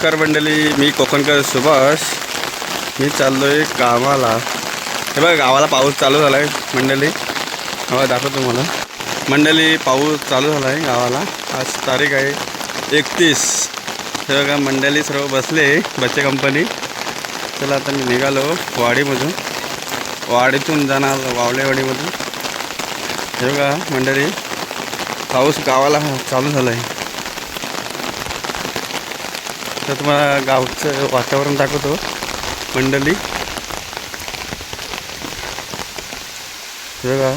नमस्कार मंडळी, मी कोकणकर सुभाष. मी चाललोय कामाला. हे बघा गावाला पाऊस चालू झाला आहे मंडळी. हवा दाखवतो तुम्हाला मंडळी. पाऊस चालू झाला आहे गावाला. आज तारीख आहे 31. हे बघा मंडळी सर्व बसले बच्चे कंपनी. चला आता मी निघालो वाडीमधून. वाडीतून जाणार वावलेवाडीमधून. हे बघा मंडळी पाऊस गावाला चालू झाला आहे. तर तुम्हाला गावचं वातावरण दाखवतो मंडळी. बघा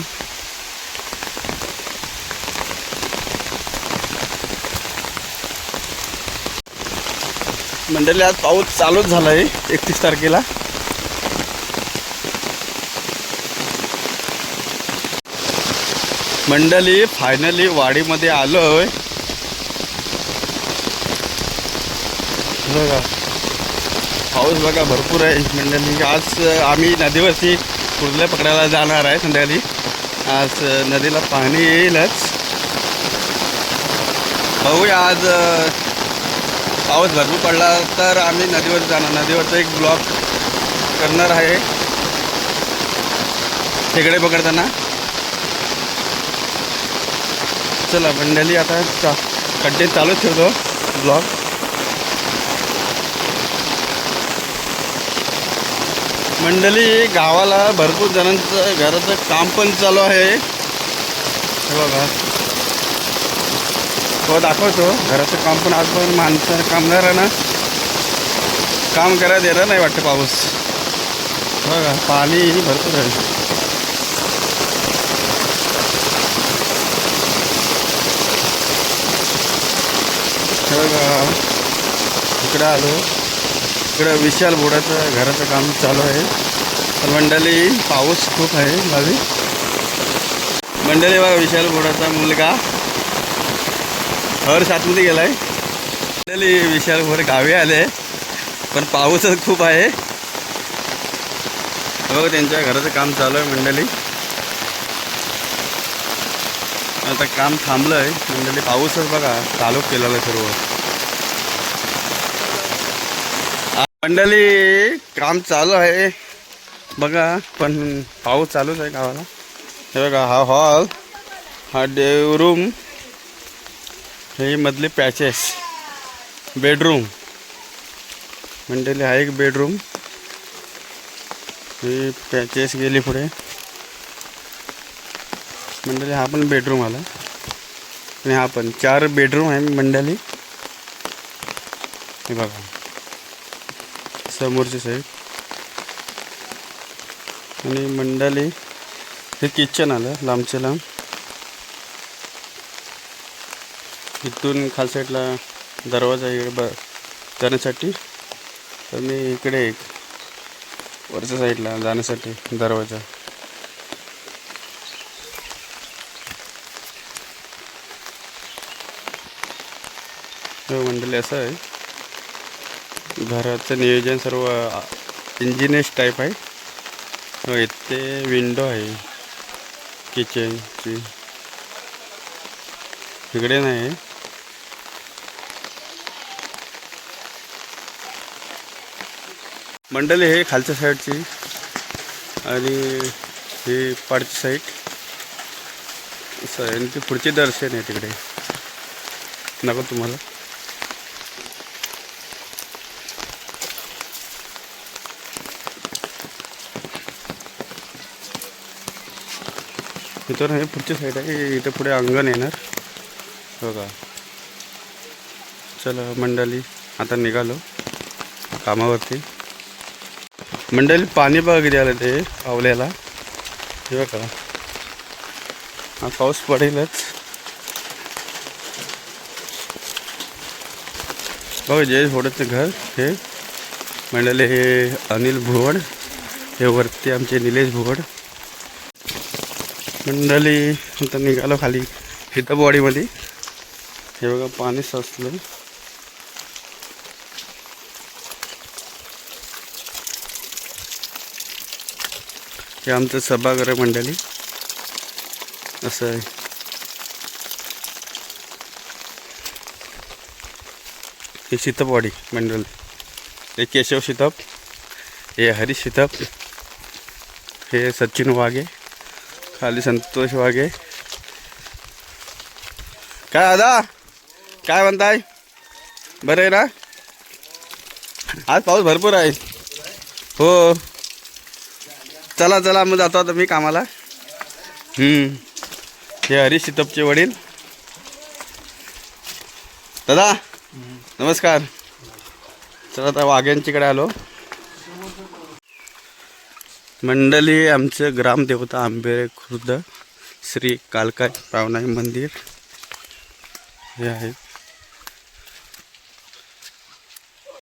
मंडळी आज पाऊस चालूच झाला आहे 31 तारखेला. मंडळी फायनली वाडीमध्ये आलोय. बघा पाऊस बघा भरपूर आहे मंडळी. आज आम्ही नदीवरती कुर्ले पकडायला जाणार आहे संध्याकाळी. आज नदीला पाणी येईलच. बघूया आज पाऊस भरपूर पडला तर आम्ही नदीवर जाणार. नदीवरचा एक ब्लॉग करणार आहे खेकडे पकडताना. चला मंडळी आता कंटेंट चालू ठेवतो ब्लॉग. मंडळी गावाला भरपूर जणांचं घराचं काम पण चालू आहे. हे बघा तो दाखवतो घराचं काम पण. आज पण माणसं कामगारांना काम करायला देणार नाही वाटतं पाऊस. बघा पाणी भरपूर आहे. हे बघा इकडं आलो. इकडं विशाल बोर्डाचं घराचं काम चालू आहे. तर मंडळी पाऊस खूप आहे गावी. मंडळी बघा विशाल बोर्डाचा मुलगा हर सातमध्ये गेला आहे. मंडळी विशाल बोर्ड गावी आले पण पाऊसच खूप आहे. बघा त्यांच्या घराचं काम चालू आहे मंडळी. आता काम थांबलं आहे मंडळी. पाऊसच बघा चालू केलेलं आहे सर्व. मंडळी काम चालू आहे बघा पण पाऊस चालूच आहे गावाला. हे बघा हा हॉल, हा देवरूम, हे मधले पॅचेस बेडरूम मंडळी. हा एक बेडरूम. हे पॅचेस गेली पुढे मंडळी. हा पण बेडरूम आला आणि हा पण 4 बेडरूम आहे मंडळी. हे बघा समोरची साईड. आणि मंडळी हे किचन आलं लांबचे लांब. इथून खाल साईडला दरवाजा इकडे जाण्यासाठी. तर मी इकडे एक वरच्या साईडला जाण्यासाठी दरवाजा. हो मंडळी असं आहे घराचं नियोजन. सर्व इंजिनियर्स टाईप आहे. हो इथे विंडो आहे किचनची. इकडे नाही. मंडळी हे खालच्या साईडची आणि ही पाडची साईड असं आहे. आणि ती पुढचे दर्शन आहे तिकडे नको तुम्हाला. इथून हे पुढची साईड आहे. इथं पुढे अंगण येणार बघा. चला मंडळी आता निघालो कामावरती. मंडळी पाणी बघा किती आलं ते पावल्याला. हे बघा हा पाऊस पडेलच. बघा जयेश भोडचं घर हे मंडळी. हे अनिल भुवड. हे वरती आमचे निलेश भुवड मंडळी. आता निघालो खाली इथं बॉडीमध्ये. हे बघा पाणी साचलं. हे आमचं सभागृह आहे मंडळी. असं आहे. ही शितपवाडी मंडल. हे केशव शितप, हे हरीश शितप, हे सचिन वाघे, खाली संतोष वाघे. काय दादा काय म्हणताय, बरं आहे ना? आज पाऊस भरपूर आहे. हो चला चला मग जातो आता मी कामाला. हे हरीश शितपचे वडील. दादा नमस्कार. चला आता वाघ्यांच्याकडे आलो. मंडळी आमचं ग्रामदेवता आंबेरे खुर्द श्री कालका पावनाई मंदिर हे आहे.